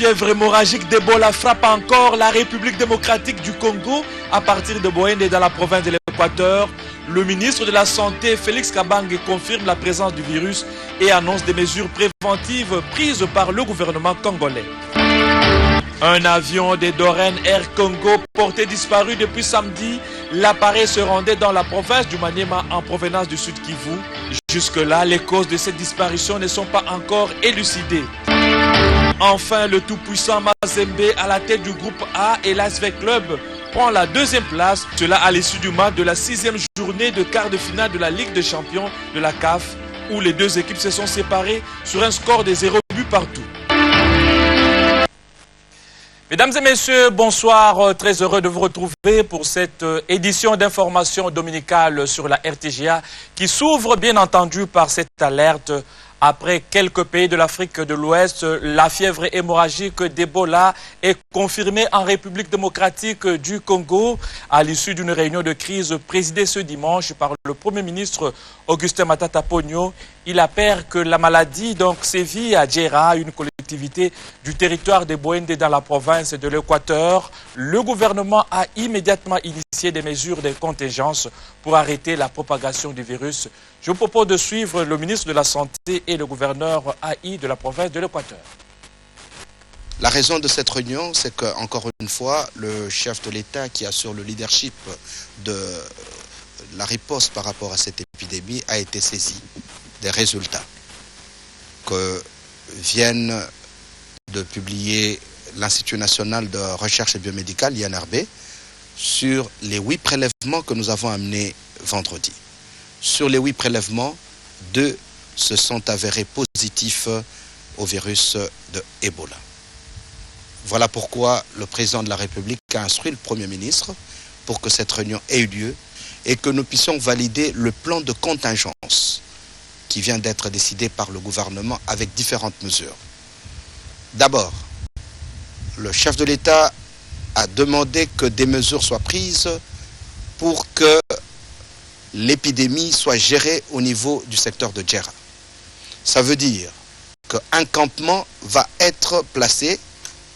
fièvre hémorragique d'Ebola frappe encore la République démocratique du Congo à partir de Boende dans la province de l'Équateur. Le ministre de la Santé, Félix Kabange, confirme la présence du virus et annonce des mesures préventives prises par le gouvernement congolais. Un avion des Dorène Air Congo porté disparu depuis samedi. L'appareil se rendait dans la province du Maniema en provenance du Sud Kivu. Jusque-là, les causes de cette disparition ne sont pas encore élucidées. Enfin, le tout-puissant Mazembe à la tête du groupe A et l'ASV Club prend la deuxième place. Cela à l'issue du match de la 6e journée de quart de finale de la Ligue des Champions de la CAF où les deux équipes se sont séparées sur un score de 0 but partout. Mesdames et messieurs, bonsoir. Très heureux de vous retrouver pour cette édition d'information dominicale sur la RTGA qui s'ouvre bien entendu par cette alerte. Après quelques pays de l'Afrique de l'Ouest, la fièvre hémorragique d'Ebola est confirmée en République démocratique du Congo à l'issue d'une réunion de crise présidée ce dimanche par le Premier ministre Augustin Matata Ponyo. Il appelle que la maladie sévit à Djera, une collectivité du territoire de Boende dans la province de l'Équateur. Le gouvernement a immédiatement initié des mesures de contingence pour arrêter la propagation du virus. Je vous propose de suivre le ministre de la Santé et le gouverneur AI de la province de l'Équateur. La raison de cette réunion, c'est qu'encore une fois, le chef de l'État qui assure le leadership de la riposte par rapport à cette épidémie a été saisi des résultats que viennent de publier l'Institut national de recherche biomédicale, l'INRB, sur les 8 prélèvements que nous avons amenés vendredi. Sur les 8 prélèvements, 2 se sont avérés positifs au virus de Ebola. Voilà pourquoi le président de la République a instruit le Premier ministre pour que cette réunion ait eu lieu et que nous puissions valider le plan de contingence qui vient d'être décidé par le gouvernement avec différentes mesures. D'abord, le chef de l'État a demandé que des mesures soient prises pour que l'épidémie soit gérée au niveau du secteur de Djera. Ça veut dire qu'un campement va être placé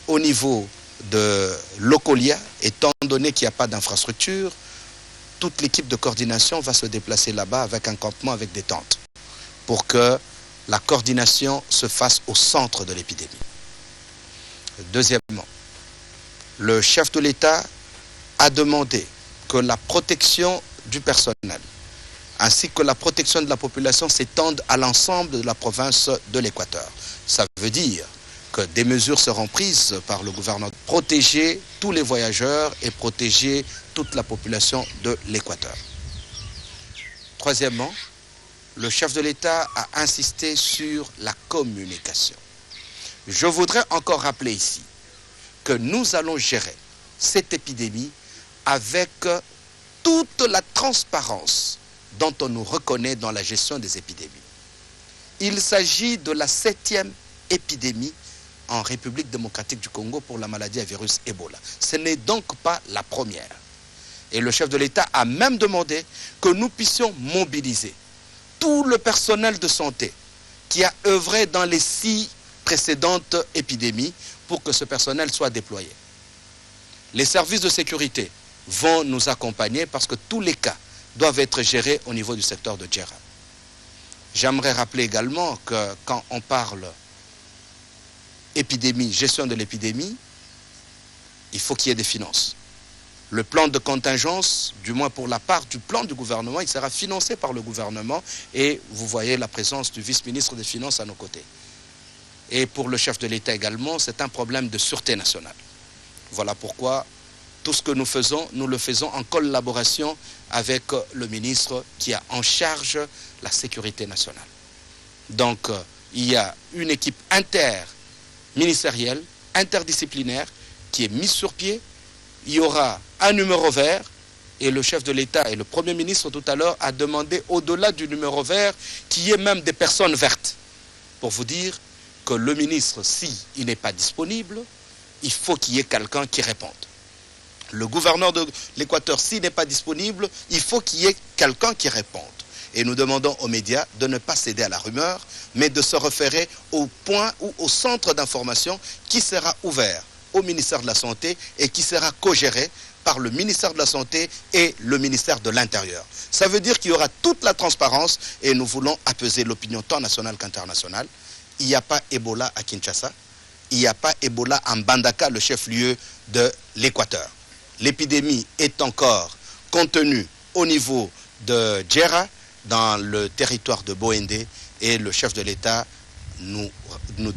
au niveau de Lokolia, étant donné qu'il n'y a pas d'infrastructure, toute l'équipe de coordination va se déplacer là-bas avec un campement avec des tentes pour que la coordination se fasse au centre de l'épidémie. Deuxièmement, le chef de l'État a demandé que la protection du personnel ainsi que la protection de la population s'étendent à l'ensemble de la province de l'Équateur. Ça veut dire que des mesures seront prises par le gouvernement pour protéger tous les voyageurs et protéger toute la population de l'Équateur. Troisièmement, le chef de l'État a insisté sur la communication. Je voudrais encore rappeler ici que nous allons gérer cette épidémie avec toute la transparence dont on nous reconnaît dans la gestion des épidémies. Il s'agit de la 7e épidémie en République démocratique du Congo pour la maladie à virus Ebola. Ce n'est donc pas la première. Et le chef de l'État a même demandé que nous puissions mobiliser tout le personnel de santé qui a œuvré dans les 6 précédentes épidémies pour que ce personnel soit déployé. Les services de sécurité vont nous accompagner parce que tous les cas doivent être gérés au niveau du secteur de Djera. J'aimerais rappeler également que quand on parle épidémie, gestion de l'épidémie, il faut qu'il y ait des finances. Le plan de contingence, du moins pour la part du plan du gouvernement, il sera financé par le gouvernement et vous voyez la présence du vice-ministre des Finances à nos côtés. Et pour le chef de l'État également, c'est un problème de sûreté nationale. Voilà pourquoi tout ce que nous faisons, nous le faisons en collaboration avec le ministre qui a en charge la sécurité nationale. Donc, il y a une équipe interministérielle, interdisciplinaire, qui est mise sur pied. Il y aura un numéro vert et le chef de l'État et le Premier ministre tout à l'heure a demandé au-delà du numéro vert qu'il y ait même des personnes vertes. Pour vous dire que le ministre, s'il n'est pas disponible, il faut qu'il y ait quelqu'un qui réponde. Le gouverneur de l'Équateur, s'il n'est pas disponible, il faut qu'il y ait quelqu'un qui réponde. Et nous demandons aux médias de ne pas céder à la rumeur, mais de se référer au point ou au centre d'information qui sera ouvert au ministère de la Santé et qui sera co-géré par le ministère de la Santé et le ministère de l'Intérieur. Ça veut dire qu'il y aura toute la transparence et nous voulons apaiser l'opinion tant nationale qu'internationale. Il n'y a pas Ebola à Kinshasa, il n'y a pas Ebola en Mbandaka, le chef-lieu de l'Équateur. L'épidémie est encore contenue au niveau de Djera, dans le territoire de Boendé, et le chef de l'État nous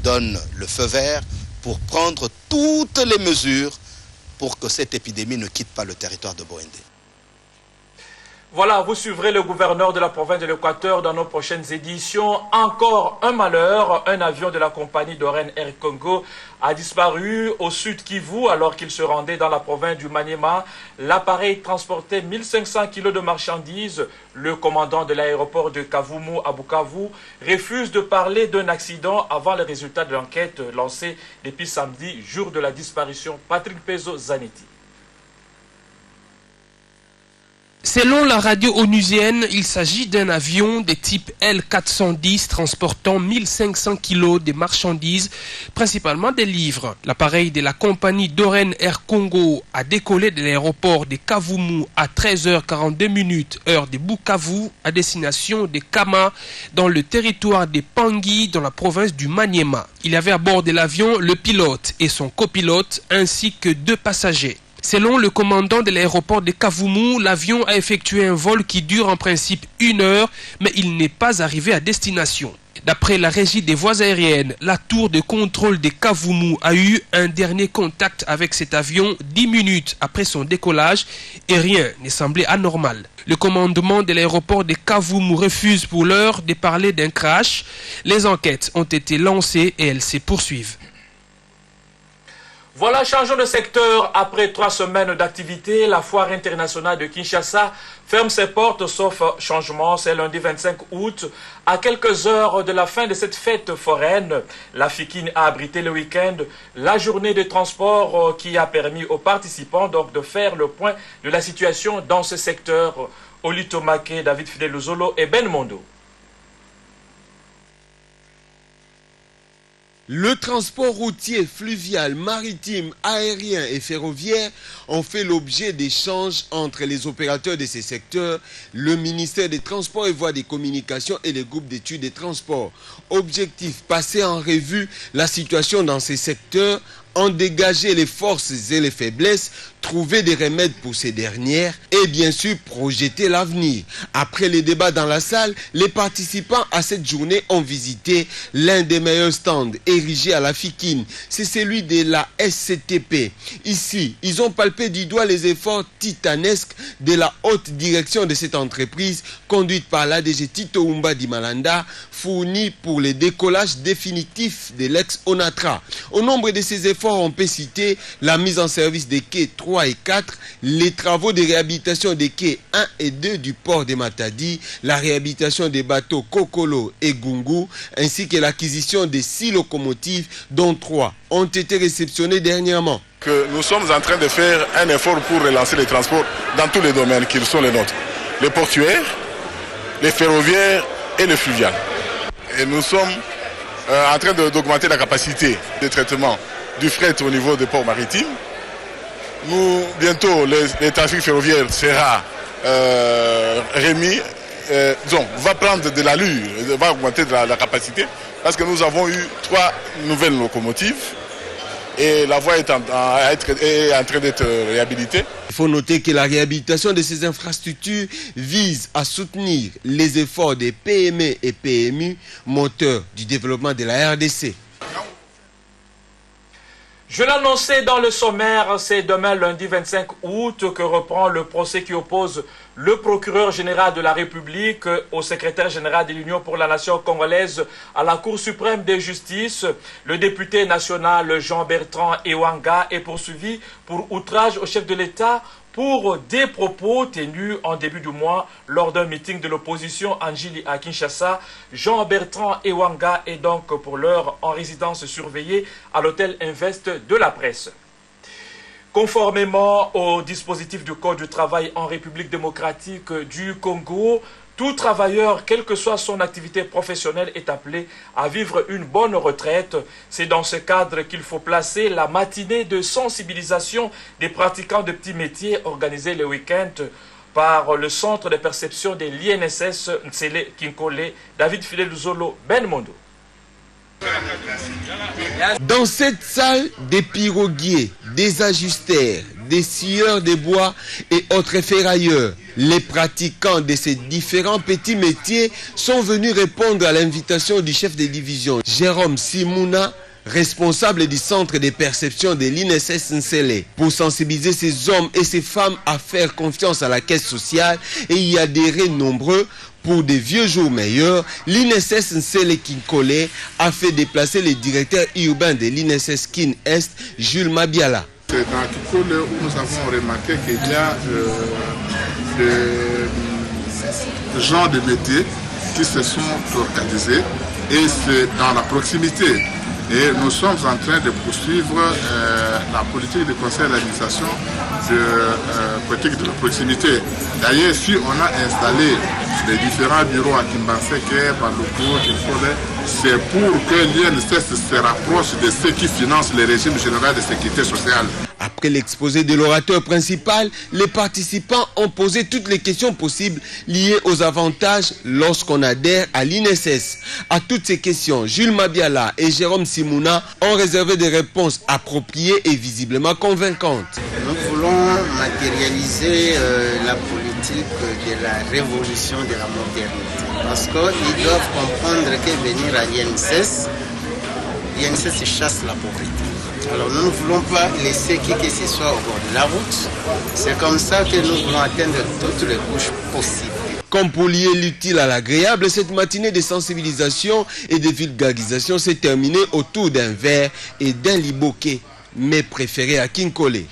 donne le feu vert pour prendre toutes les mesures pour que cette épidémie ne quitte pas le territoire de Boendé. Voilà, vous suivrez le gouverneur de la province de l'Équateur dans nos prochaines éditions. Encore un malheur, un avion de la compagnie d'Oren Air Congo a disparu au sud Kivu alors qu'il se rendait dans la province du Maniema. L'appareil transportait 1500 kg de marchandises. Le commandant de l'aéroport de Kavumu à Bukavu refuse de parler d'un accident avant les résultats de l'enquête lancée depuis samedi, jour de la disparition. Patrick Pezo Zanetti. Selon la radio onusienne, il s'agit d'un avion de type L410 transportant 1500 kg de marchandises, principalement des livres. L'appareil de la compagnie d'Oren Air Congo a décollé de l'aéroport de Kavumu à 13h42 heure de Bukavu à destination de Kama dans le territoire de Pangui dans la province du Maniema. Il y avait à bord de l'avion le pilote et son copilote ainsi que 2 passagers. Selon le commandant de l'aéroport de Kavumu, l'avion a effectué un vol qui dure en principe 1 heure, mais il n'est pas arrivé à destination. D'après la régie des voies aériennes, la tour de contrôle de Kavumu a eu un dernier contact avec cet avion 10 minutes après son décollage et rien n'est semblé anormal. Le commandement de l'aéroport de Kavumu refuse pour l'heure de parler d'un crash. Les enquêtes ont été lancées et elles se poursuivent. Voilà, changeons de secteur. Après 3 semaines d'activité, la foire internationale de Kinshasa ferme ses portes, sauf changement. C'est lundi 25 août. À quelques heures de la fin de cette fête foraine, la FIKIN a abrité le week-end la journée de transport qui a permis aux participants donc de faire le point de la situation dans ce secteur. Olito Make, David Fidel Zolo et Ben Mondo. Le transport routier, fluvial, maritime, aérien et ferroviaire ont fait l'objet d'échanges entre les opérateurs de ces secteurs, le ministère des Transports et Voies des Communications et les groupes d'études des transports. Objectif, passer en revue la situation dans ces secteurs, en dégager les forces et les faiblesses, trouver des remèdes pour ces dernières et bien sûr projeter l'avenir. Après les débats dans la salle, les participants à cette journée ont visité l'un des meilleurs stands érigés à la FIKIN. C'est celui de la SCTP. Ici, ils ont palpé du doigt les efforts titanesques de la haute direction de cette entreprise conduite par l'ADG Tito Umba Dimalanda, fournie pour le décollage définitif de l'ex-ONATRA. Au nombre de ces efforts, on peut citer la mise en service des quais 3 et 4, les travaux de réhabilitation des quais 1 et 2 du port de Matadi, la réhabilitation des bateaux Kokolo et Gungu, ainsi que l'acquisition des 6 locomotives, dont 3 ont été réceptionnées dernièrement. Nous sommes en train de faire un effort pour relancer les transports dans tous les domaines qui sont les nôtres. Les portuaires, les ferroviaires et les fluviales. Et nous sommes en train d'augmenter la capacité de traitement du fret au niveau des ports maritimes. Bientôt, le trafic ferroviaire sera remis, va prendre de l'allure, va augmenter la capacité, parce que nous avons eu 3 nouvelles locomotives et la voie est en train d'être réhabilitée. Il faut noter que la réhabilitation de ces infrastructures vise à soutenir les efforts des PME et PMU, moteurs du développement de la RDC. Je l'annonçais dans le sommaire, c'est demain lundi 25 août que reprend le procès qui oppose le procureur général de la République au secrétaire général de l'Union pour la nation congolaise à la Cour suprême de justice. Le député national Jean-Bertrand Ewanga est poursuivi pour outrage au chef de l'État pour des propos tenus en début du mois lors d'un meeting de l'opposition Anjili à Kinshasa. Jean-Bertrand Ewanga est donc pour l'heure en résidence surveillée à l'hôtel Invest de la Presse. Conformément au dispositif du Code du travail en République démocratique du Congo, Tout travailleur, quelle que soit son activité professionnelle, est appelé à vivre une bonne retraite. C'est dans ce cadre qu'il faut placer la matinée de sensibilisation des pratiquants de petits métiers organisée le week-end par le centre de perception de l'INSS Nsele Kinkole, David Fidel Zolo, Ben Mondo. Dans cette salle, des piroguiers, des ajusteurs, des scieurs de bois et autres ferrailleurs, les pratiquants de ces différents petits métiers sont venus répondre à l'invitation du chef de division, Jérôme Simouna, responsable du centre de perception de l'INSS Nsele, pour sensibiliser ces hommes et ces femmes à faire confiance à la caisse sociale et y adhérer nombreux. Pour des vieux jours meilleurs, l'INSS Nsele Kinkole a fait déplacer le directeur urbain de l'INSS Kin Est, Jules Mabiala. C'est dans Kinkole où nous avons remarqué qu'il y a des gens de métiers qui se sont organisés et c'est dans la proximité. Et nous sommes en train de poursuivre la politique de conseil d'administration de politique de proximité. D'ailleurs, si on a installé les différents bureaux à Kimbanseke, Bandoko, Kinkole, c'est pour que l'INSS se rapproche de ceux qui financent le régime général de sécurité sociale. Après l'exposé de l'orateur principal, les participants ont posé toutes les questions possibles liées aux avantages lorsqu'on adhère à l'INSS. À toutes ces questions, Jules Mabiala et Jérôme Simouna ont réservé des réponses appropriées et visiblement convaincantes. Nous voulons matérialiser la politique de la révolution de la modernité. Parce qu'ils doivent comprendre que venir à l'INSS chasse la pauvreté. Alors nous ne voulons pas laisser qui que ce soit au bord de la route. C'est comme ça que nous voulons atteindre toutes les couches possibles. Comme pour lier l'utile à l'agréable, cette matinée de sensibilisation et de vulgarisation s'est terminée autour d'un verre et d'un liboké, mais préféré à Kinkole.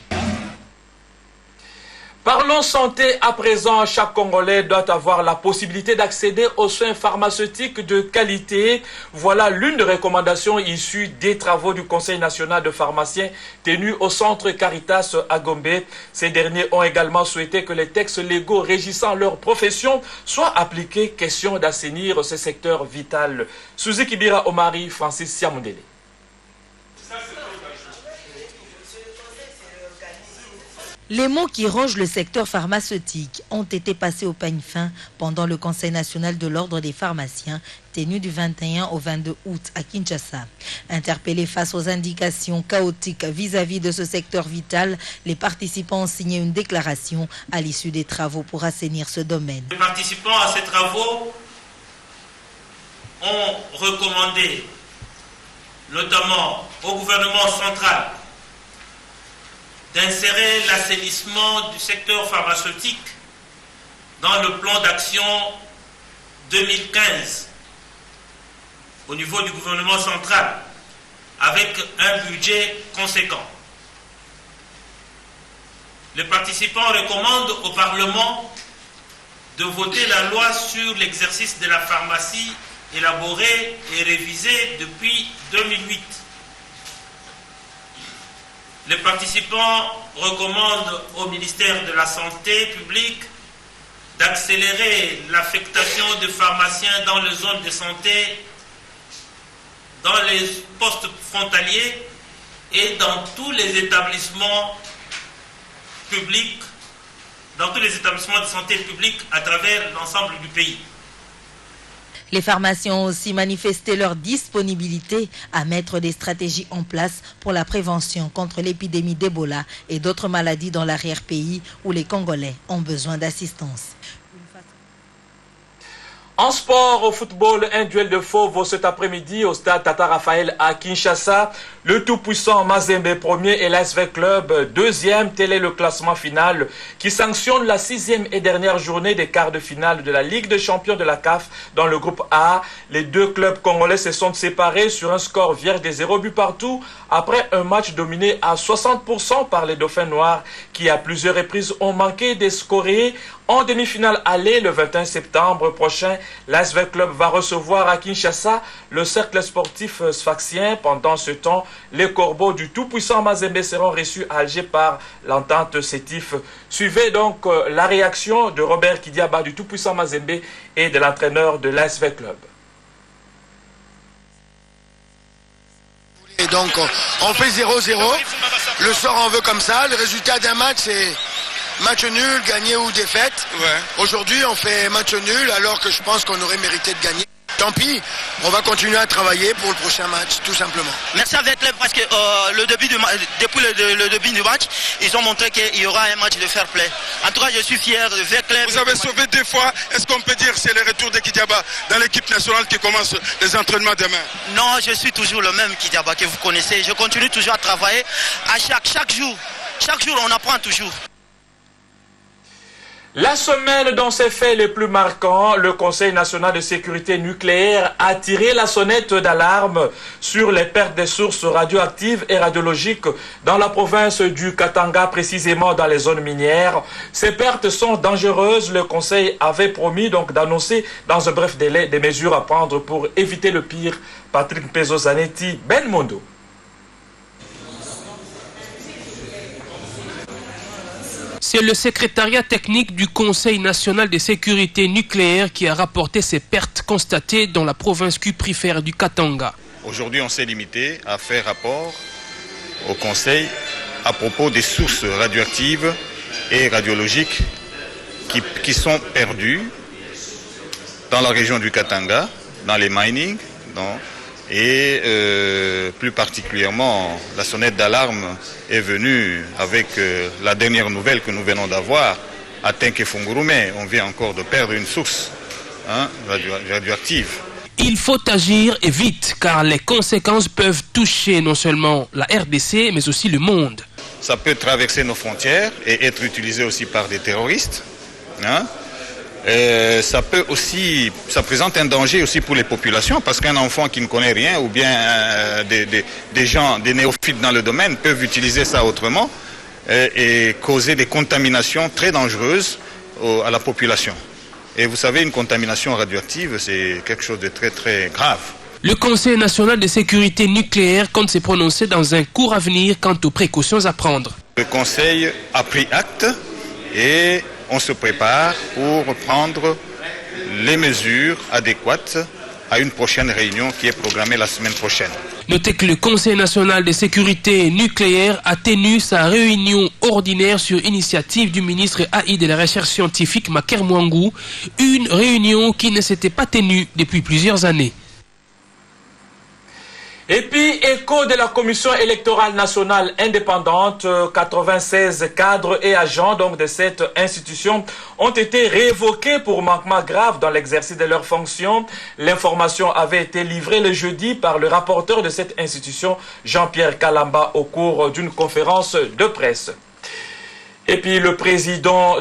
Parlons santé à présent. Chaque Congolais doit avoir la possibilité d'accéder aux soins pharmaceutiques de qualité. Voilà l'une des recommandations issues des travaux du Conseil national de pharmaciens tenu au centre Caritas à Gombe. Ces derniers ont également souhaité que les textes légaux régissant leur profession soient appliqués. Question d'assainir ce secteur vital. Suzy Kibira Omari, Francis Siamundele. Les mots qui rongent le secteur pharmaceutique ont été passés au peigne fin pendant le Conseil national de l'ordre des pharmaciens tenu du 21 au 22 août à Kinshasa. Interpellés face aux indications chaotiques vis-à-vis de ce secteur vital, les participants ont signé une déclaration à l'issue des travaux pour assainir ce domaine. Les participants à ces travaux ont recommandé notamment au gouvernement central d'insérer l'assainissement du secteur pharmaceutique dans le plan d'action 2015 au niveau du gouvernement central avec un budget conséquent. Les participants recommandent au Parlement de voter la loi sur l'exercice de la pharmacie élaborée et révisée depuis 2008. Les participants recommandent au ministère de la Santé publique d'accélérer l'affectation de pharmaciens dans les zones de santé, dans les postes frontaliers et dans tous les établissements publics, dans tous les établissements de santé publics à travers l'ensemble du pays. Les pharmaciens ont aussi manifesté leur disponibilité à mettre des stratégies en place pour la prévention contre l'épidémie d'Ebola et d'autres maladies dans l'arrière-pays où les Congolais ont besoin d'assistance. En sport, au football, un duel de fauves cet après-midi au stade Tata Raphaël à Kinshasa. Le tout-puissant Mazembe premier et l'ASV Club deuxième. Tel est le classement final qui sanctionne la 6e et dernière journée des quarts de finale de la Ligue des champions de la CAF dans le groupe A. Les deux clubs congolais se sont séparés sur un score vierge des 0 buts partout après un match dominé à 60% par les Dauphins noirs qui à plusieurs reprises ont manqué de scorer en demi-finale aller le 21 septembre prochain l'ASV Club va recevoir à Kinshasa le cercle sportif sfaxien. Pendant ce temps, les corbeaux du tout-puissant Mazembe seront reçus à Alger par l'entente Sétif. Suivez donc la réaction de Robert Kidiaba du tout-puissant Mazembe et de l'entraîneur de l'ASV Club. Et donc on fait 0-0, le sort en veut comme ça, le résultat d'un match c'est match nul, gagné ou défaite. Ouais. Aujourd'hui on fait match nul alors que je pense qu'on aurait mérité de gagner. Tant pis, on va continuer à travailler pour le prochain match, tout simplement. Merci avec Club parce que depuis le début du match, ils ont montré qu'il y aura un match de fair play. En tout cas, je suis fier de Vert Club. Vous avez sauvé 2 fois. Est-ce qu'on peut dire que c'est le retour de Kidiaba dans l'équipe nationale qui commence les entraînements demain? Non, je suis toujours le même Kidiaba que vous connaissez. Je continue toujours à travailler à chaque jour. Chaque jour, on apprend toujours. La semaine dans ses faits les plus marquants, le Conseil national de sécurité nucléaire a tiré la sonnette d'alarme sur les pertes des sources radioactives et radiologiques dans la province du Katanga, précisément dans les zones minières. Ces pertes sont dangereuses. Le Conseil avait promis donc d'annoncer dans un bref délai des mesures à prendre pour éviter le pire. Patrick Pezo-Zanetti, Ben Mondo. C'est le secrétariat technique du Conseil national de sécurité nucléaire qui a rapporté ces pertes constatées dans la province cuprifère du Katanga. Aujourd'hui, on s'est limité à faire rapport au Conseil à propos des sources radioactives et radiologiques qui sont perdues dans la région du Katanga, dans les minings, et plus particulièrement la sonnette d'alarme est venue avec la dernière nouvelle que nous venons d'avoir à Tenkefungurume. On vient encore de perdre une source radioactive. Il faut agir et vite car les conséquences peuvent toucher non seulement la RDC mais aussi le monde. Ça peut traverser nos frontières et être utilisé aussi par des terroristes. Ça présente un danger aussi pour les populations parce qu'un enfant qui ne connaît rien ou bien des néophytes dans le domaine peuvent utiliser ça autrement et causer des contaminations très dangereuses à la population. Et vous savez, une contamination radioactive, c'est quelque chose de très très grave. Le Conseil national de sécurité nucléaire compte se prononcer dans un court avenir quant aux précautions à prendre. Le Conseil a pris acte et on se prépare pour prendre les mesures adéquates à une prochaine réunion qui est programmée la semaine prochaine. Notez que le Conseil national de sécurité nucléaire a tenu sa réunion ordinaire sur initiative du ministre AI de la recherche scientifique Maker Mwangou, une réunion qui ne s'était pas tenue depuis plusieurs années. Et puis, écho de la Commission électorale nationale indépendante, 96 cadres et agents donc de cette institution ont été révoqués pour manquement grave dans l'exercice de leurs fonctions. L'information avait été livrée le jeudi par le rapporteur de cette institution, Jean-Pierre Kalamba, au cours d'une conférence de presse. Et puis le président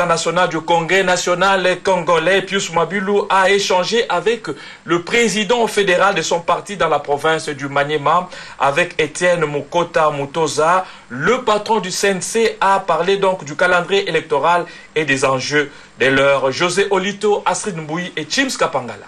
national du Congrès national congolais, Pius Mwabilu, a échangé avec le président fédéral de son parti dans la province du Maniema, avec Étienne Mukota Mutoza. Le patron du CNC a parlé donc du calendrier électoral et des enjeux de l'heure. José Olito, Astrid Mbouyi et Chims Kapangala.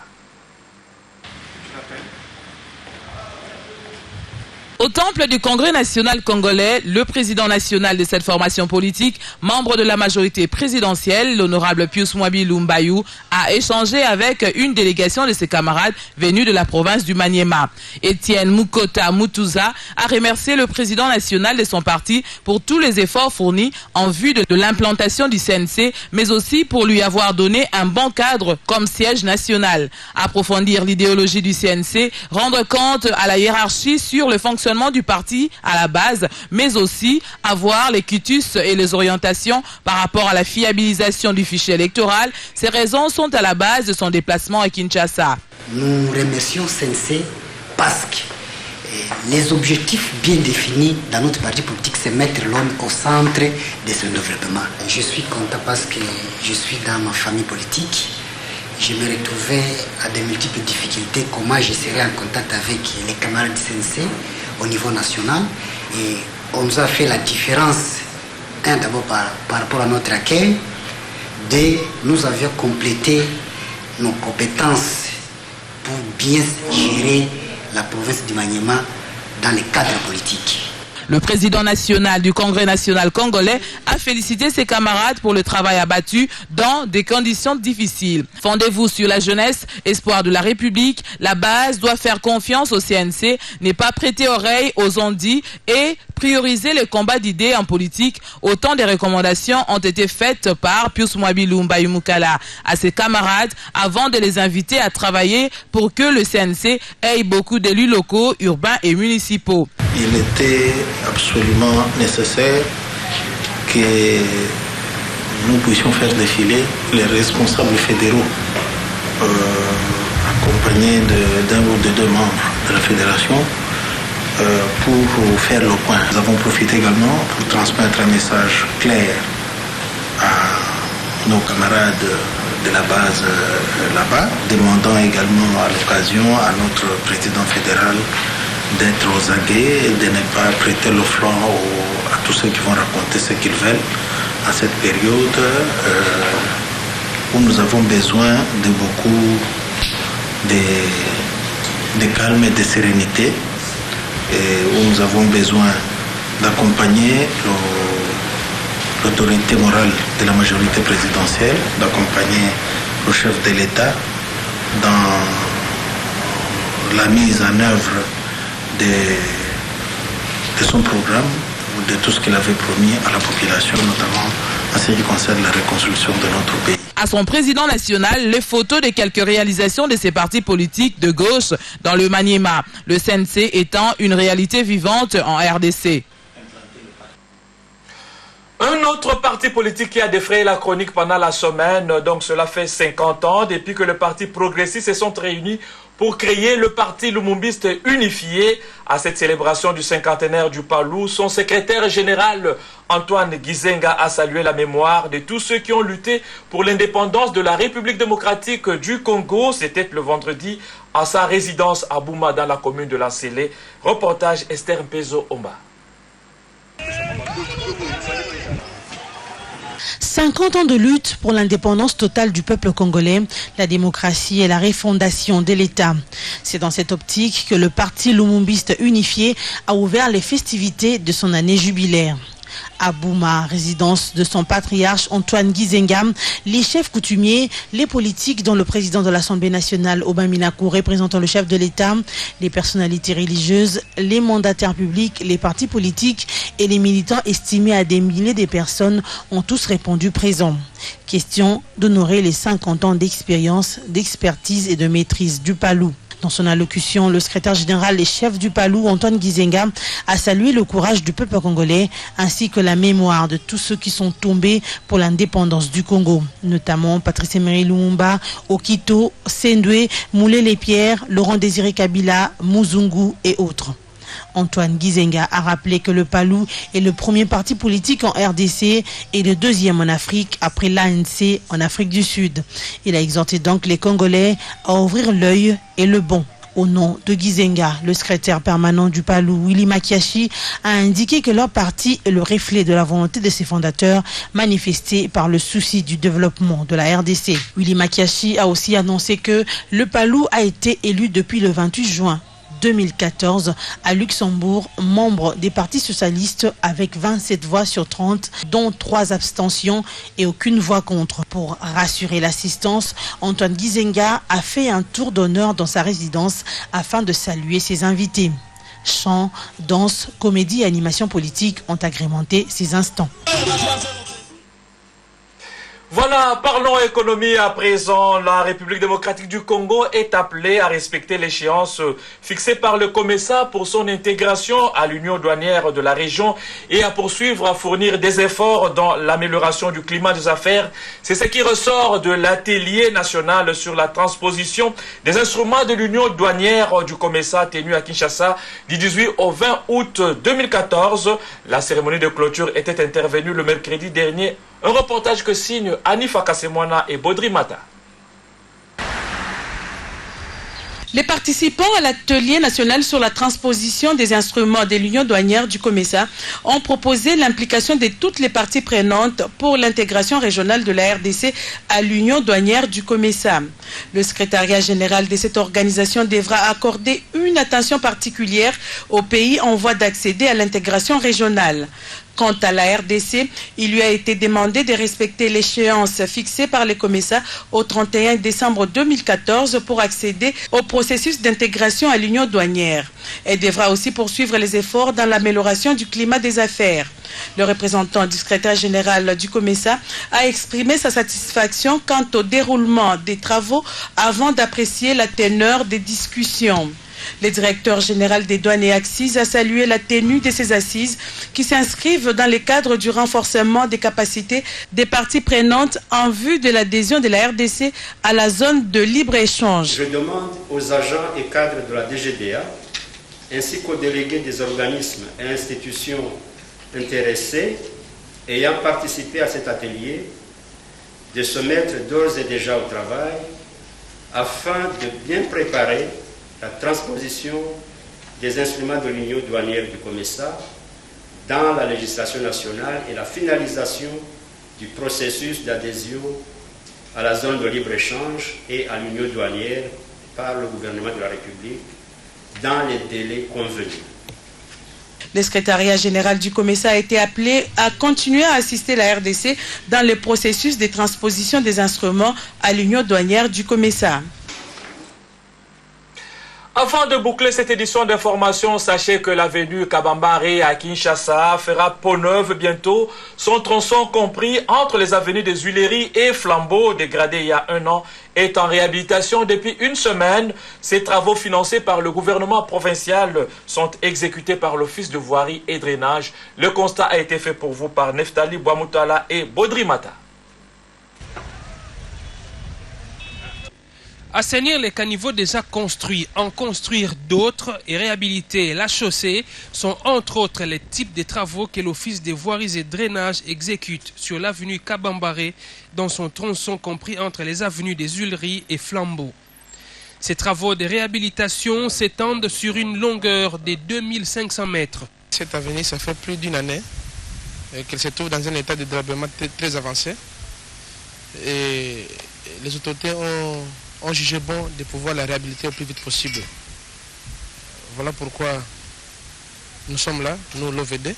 Au temple du Congrès national congolais, le président national de cette formation politique, membre de la majorité présidentielle, l'honorable Pius Mwabilu Mbayou, a échangé avec une délégation de ses camarades venus de la province du Maniema. Étienne Mukota Mutuza a remercié le président national de son parti pour tous les efforts fournis en vue de l'implantation du CNC, mais aussi pour lui avoir donné un bon cadre comme siège national. Approfondir l'idéologie du CNC, rendre compte à la hiérarchie sur le fonctionnement du parti à la base, mais aussi avoir les quitus et les orientations par rapport à la fiabilisation du fichier électoral. Ces raisons sont à la base de son déplacement à Kinshasa. Nous remercions CNC parce que les objectifs bien définis dans notre parti politique, c'est mettre l'homme au centre de son développement. Je suis content parce que je suis dans ma famille politique. Je me retrouvais à de multiples difficultés, comment je serais en contact avec les camarades du CNC au niveau national. Et on nous a fait la différence, d'abord par rapport à notre accueil, nous avions complété nos compétences pour bien gérer la province du Maniema dans les cadres politiques. Le président national du Congrès national congolais a félicité ses camarades pour le travail abattu dans des conditions difficiles. Fondez-vous sur la jeunesse, espoir de la République. La base doit faire confiance au CNC, n'est pas prêter oreille aux ondits et prioriser le combat d'idées en politique. Autant de recommandations ont été faites par Pius Mwabilou Mbayu Mukala à ses camarades avant de les inviter à travailler pour que le CNC ait beaucoup d'élus locaux, urbains et municipaux. Il était absolument nécessaire que nous puissions faire défiler les responsables fédéraux accompagnés d'un ou de deux membres de la fédération pour faire le point. Nous avons profité également pour transmettre un message clair à nos camarades de la base là-bas, demandant également à l'occasion à notre président fédéral d'être aux aguets et de ne pas prêter le flanc à tous ceux qui vont raconter ce qu'ils veulent à cette période où nous avons besoin de beaucoup de calme et de sérénité et où nous avons besoin d'accompagner l'autorité morale de la majorité présidentielle, d'accompagner le chef de l'État dans la mise en œuvre de son programme, de tout ce qu'il avait promis à la population, notamment en ce qui concerne la reconstruction de notre pays. À son président national, les photos de quelques réalisations de ses partis politiques de gauche dans le Maniema, le CNC étant une réalité vivante en RDC. Un autre parti politique qui a défrayé la chronique pendant la semaine, donc cela fait 50 ans, depuis que le parti progressiste se sont réunis pour créer le parti lumumbiste unifié. À cette célébration du cinquantenaire du Palou, son secrétaire général Antoine Gizenga a salué la mémoire de tous ceux qui ont lutté pour l'indépendance de la République démocratique du Congo. C'était le vendredi à sa résidence à Bouma dans la commune de Lansele. Reportage Esther Mpezo Omba. 50 ans de lutte pour l'indépendance totale du peuple congolais, la démocratie et la refondation de l'État. C'est dans cette optique que le parti lumumbiste unifié a ouvert les festivités de son année jubilaire. À Bouma, résidence de son patriarche Antoine Gizenga, les chefs coutumiers, les politiques dont le président de l'Assemblée nationale Aubin Minakou représentant le chef de l'État, les personnalités religieuses, les mandataires publics, les partis politiques et les militants estimés à des milliers de personnes ont tous répondu présents. Question d'honorer les 50 ans d'expérience, d'expertise et de maîtrise du Palou. Dans son allocution, le secrétaire général et chef du Palou, Antoine Gizenga, a salué le courage du peuple congolais ainsi que la mémoire de tous ceux qui sont tombés pour l'indépendance du Congo, notamment Patrice Emery Lumumba, Okito, Sendwe, Moulé-les-Pierres, Laurent Désiré Kabila, Muzungu et autres. Antoine Gizenga a rappelé que le Palou est le premier parti politique en RDC et le deuxième en Afrique après l'ANC en Afrique du Sud. Il a exhorté donc les Congolais à ouvrir l'œil et le bon. Au nom de Gizenga, le secrétaire permanent du Palou, Willy Makiashi, a indiqué que leur parti est le reflet de la volonté de ses fondateurs, manifestée par le souci du développement de la RDC. Willy Makiashi a aussi annoncé que le Palou a été élu depuis le 28 juin 2014 à Luxembourg, membre des partis socialistes avec 27 voix sur 30, dont 3 abstentions et aucune voix contre. Pour rassurer l'assistance, Antoine Gizenga a fait un tour d'honneur dans sa résidence afin de saluer ses invités. Chants, danses, comédies et animations politiques ont agrémenté ces instants. Voilà, parlons économie à présent. La République démocratique du Congo est appelée à respecter l'échéance fixée par le COMESA pour son intégration à l'union douanière de la région et à poursuivre à fournir des efforts dans l'amélioration du climat des affaires. C'est ce qui ressort de l'atelier national sur la transposition des instruments de l'union douanière du COMESA tenu à Kinshasa du 18 au 20 août 2014. La cérémonie de clôture était intervenue le mercredi dernier. Un reportage que signe Anifa Kasemwana et Baudry Mata. Les participants à l'atelier national sur la transposition des instruments de l'Union douanière du COMESA ont proposé l'implication de toutes les parties prenantes pour l'intégration régionale de la RDC à l'Union douanière du COMESA. Le secrétariat général de cette organisation devra accorder une attention particulière aux pays en voie d'accéder à l'intégration régionale. Quant à la RDC, il lui a été demandé de respecter l'échéance fixée par le COMESA au 31 décembre 2014 pour accéder au processus d'intégration à l'Union douanière. Elle devra aussi poursuivre les efforts dans l'amélioration du climat des affaires. Le représentant du secrétaire général du COMESA a exprimé sa satisfaction quant au déroulement des travaux avant d'apprécier la teneur des discussions. Le directeur général des douanes et axes a salué la tenue de ces assises qui s'inscrivent dans le cadre du renforcement des capacités des parties prenantes en vue de l'adhésion de la RDC à la zone de libre-échange. Je demande aux agents et cadres de la DGDA ainsi qu'aux délégués des organismes et institutions intéressés ayant participé à cet atelier de se mettre d'ores et déjà au travail afin de bien préparer la transposition des instruments de l'Union douanière du COMESA dans la législation nationale et la finalisation du processus d'adhésion à la zone de libre-échange et à l'Union douanière par le gouvernement de la République dans les délais convenus. Le secrétariat général du COMESA a été appelé à continuer à assister la RDC dans le processus de transposition des instruments à l'Union douanière du COMESA. Avant de boucler cette édition d'information, sachez que l'avenue Kabambare à Kinshasa fera peau neuve bientôt. Son tronçon compris entre les avenues des Huileries et Flambeau, dégradé il y a 1 an, est en réhabilitation depuis 1 semaine. Ces travaux financés par le gouvernement provincial sont exécutés par l'Office de voirie et drainage. Le constat a été fait pour vous par Neftali Bouamoutala et Bodrimata. Assainir les caniveaux déjà construits, en construire d'autres et réhabiliter la chaussée sont entre autres les types de travaux que l'Office des voiries et drainages exécute sur l'avenue Kabambare dans son tronçon compris entre les avenues des Huileries et Flambeau. Ces travaux de réhabilitation s'étendent sur une longueur de 2500 mètres. Cette avenue, ça fait plus d'1 année qu'elle se trouve dans un état de dérèglement très avancé. Et les autorités ont jugé bon de pouvoir la réhabiliter le plus vite possible. Voilà pourquoi nous sommes là, nous l'OVD,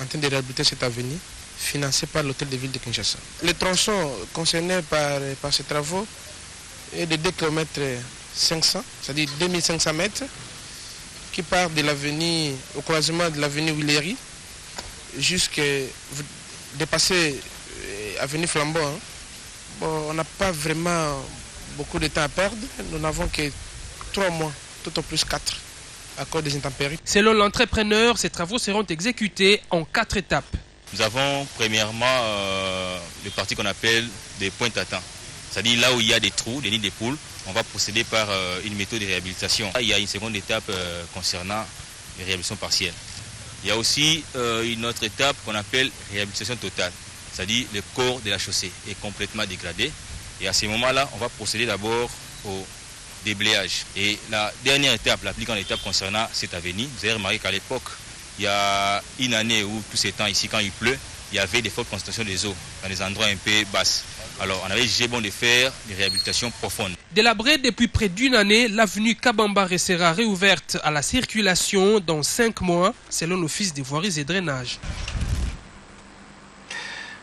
en train de réhabiliter cette avenue, financée par l'hôtel de ville de Kinshasa. Le tronçon concerné par ces travaux est de 2 km 500, c'est-à-dire 2500 mètres, qui part de l'avenue, au croisement de l'avenue Huileries, jusqu'à dépasser l'avenue Flambeau. Bon, on n'a pas vraiment beaucoup de temps à perdre. Nous n'avons que 3 mois, tout au plus 4, à cause des intempéries. Selon l'entrepreneur, ces travaux seront exécutés en 4 étapes. Nous avons premièrement le parti qu'on appelle des points à temps. C'est-à-dire là où il y a des trous, des nids de poules, on va procéder par une méthode de réhabilitation. Il y a une seconde étape concernant les réhabilitations partielles. Il y a aussi une autre étape qu'on appelle réhabilitation totale. C'est-à-dire le corps de la chaussée est complètement dégradé. Et à ce moment-là, on va procéder d'abord au déblayage. Et la dernière étape, la plus grande étape concernant cette avenue, vous avez remarqué qu'à l'époque, il y a 1 année où tous ces temps ici, quand il pleut, il y avait des fortes concentrations des eaux dans des endroits un peu basses. Alors on avait jugé bon de faire des réhabilitations profondes. Délabrée depuis près d'1 année, l'avenue Kabambare sera réouverte à la circulation dans 5 mois, selon l'Office des voiries et drainages.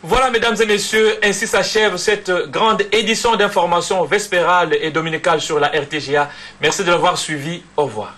Voilà, mesdames et messieurs, ainsi s'achève cette grande édition d'information vespérale et dominicale sur la RTGA. Merci de l'avoir suivi. Au revoir.